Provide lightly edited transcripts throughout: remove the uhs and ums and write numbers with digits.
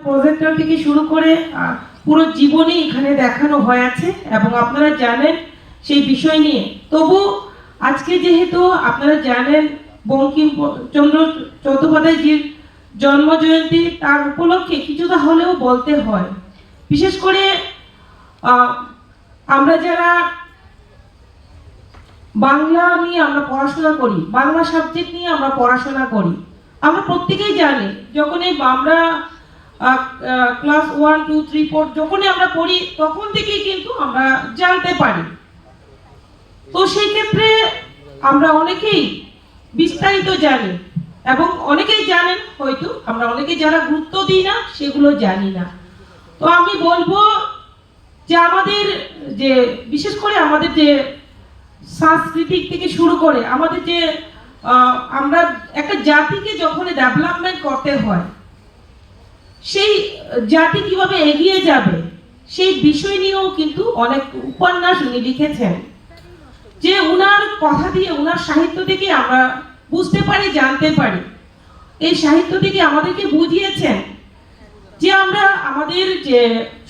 Projector থেকে শুরু করে পুরো জীবনই এখানে দেখানো হয়েছে এবং আপনারা জানেন সেই বিষয় নিয়ে। তবু আজকে যেহেতু আপনারা জানেন বঙ্কিমচন্দ্র চট্টোপাধ্যায়জির জন্ম জয়ন্তী, তার উপলক্ষে কিছুটা হলেও বলতে হয়। বিশেষ করে আমরা যারা বাংলা নিয়ে আমরা পড়াশোনা করি, বাংলা সাবজেক্ট নিয়ে আমরা পড়াশোনা করি, আমরা প্রত্যেকেই জানি যখনই আমরা ক্লাস 1, 2, 3, 4 যখনই আমরা পড়ি তখন থেকেই কিন্তু আমরা জানতে পারি। তো সেই ক্ষেত্রে আমরা অনেকেই বিস্তারিত জানি এবং অনেকেই জানেন, হয়তো আমরা অনেকে যারা গুরুত্ব দিই না সেগুলো জানি না। তো আমি বলবো যে আমাদের যে বিশেষ করে আমাদের যে সাংস্কৃতিক থেকে শুরু করে আমাদের যে আমরা একটা জাতিকে যখন ডেভেলপমেন্ট করতে হয়, সেই জাতি কিভাবে এগিয়ে যাবে সেই বিষয় নিয়েও কিন্তু অনেক উপন্যাস উনি লিখেছেন, যে উনার কথা দিয়ে উনার সাহিত্য থেকে আমরা বুঝতে পারি, জানতে পারি। এই সাহিত্য থেকে আমাদেরকে বুঝিয়েছেন যে আমরা আমাদের যে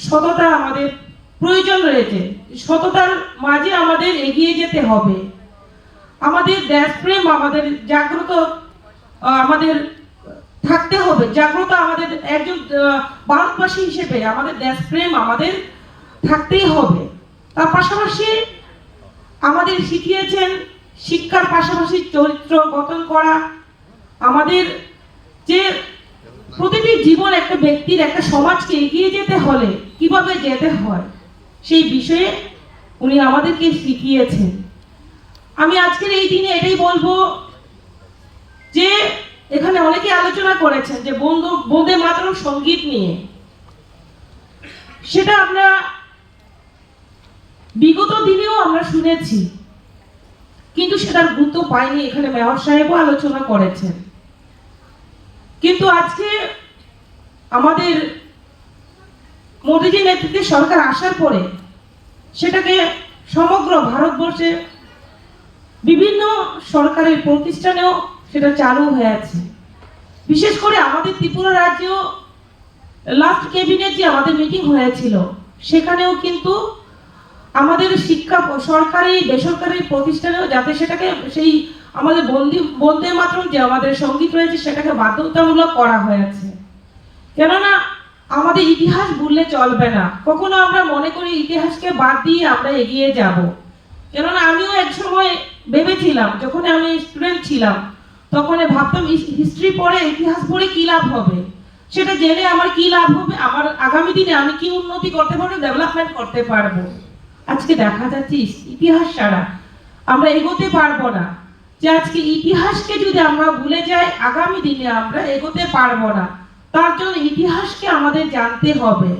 সততা আমাদের প্রয়োজন রয়েছে, সততার মাঝে আমাদের এগিয়ে যেতে হবে। আমাদের দেশপ্রেম আমাদের জাগ্রত আমাদের থাকতে হবে, জাগ্রত আমাদের একজন ভারতবাসী হিসেবে আমাদের দেশপ্রেম আমাদের থাকতেই হবে। তার পাশাপাশি আমাদের শিখিয়েছেন শিক্ষার পাশাপাশি চরিত্র গঠন করা, আমাদের যে প্রতিটি জীবন একটা ব্যক্তির একটা সমাজকে এগিয়ে যেতে হলে কিভাবে যেতে হয় সেই বিষয়ে উনি আমাদেরকে শিখিয়েছেন। আমি আজকের এই দিনে এটাই বলবো যে এখানে অনেকে আলোচনা করেছেন যে বন্দে মাতরম সঙ্গীত নিয়ে, সেটা আমরা বিগত দিনেও আমরা শুনেছি, কিন্তু সেটার গুরুত্ব পাইনি। এখানে মেয়র সাহেবও আলোচনা করেছেন, কিন্তু আজকে আমাদের মোদীজির নেতৃত্বে সরকার আসার পরে সেটাকে সমগ্র ভারতবর্ষে বিভিন্ন সরকারের প্রতিষ্ঠানেও সেটা চালু হয়েছে। বিশেষ করে আমাদের ত্রিপুরা রাজ্যেও লাস্ট ক্যাবিনেট যে আমাদের মিটিং হয়েছিল সেখানেও কিন্তু আমাদের শিক্ষা সরকারি বেসরকারি প্রতিষ্ঠানেও যাতে সেটাকে সেই আমাদের বন্দে মাতরম যে আমাদের সঙ্গীত রয়েছে সেটাকে বাধ্যতামূলক করা হয়েছে। কেননা আমাদের ইতিহাস ভুললে চলবে না, কখনো আমরা মনে করি ইতিহাসকে বাদ দিয়ে আমরা এগিয়ে যাব। কেননা আমিও এক সময় ভেবেছিলাম, যখন আমি স্টুডেন্ট ছিলাম তখন ভাবতাম হিস্ট্রি পড়ে ইতিহাস পড়ে কি লাভ হবে, সেটা জেনে আমার কি লাভ হবে, আমার আগামী দিনে আমি কি উন্নতি করতে পারবো, ডেভেলপমেন্ট করতে পারবো। আজকে দেখা যাচ্ছে ইতিহাস ছাড়া আমরা এগোতে পারবো না, যে আজকে ইতিহাসকে যদি আমরা ভুলে যাই আগামী দিনে আমরা এগোতে পারবো না। তার জন্য ইতিহাসকে আমাদের জানতে হবে।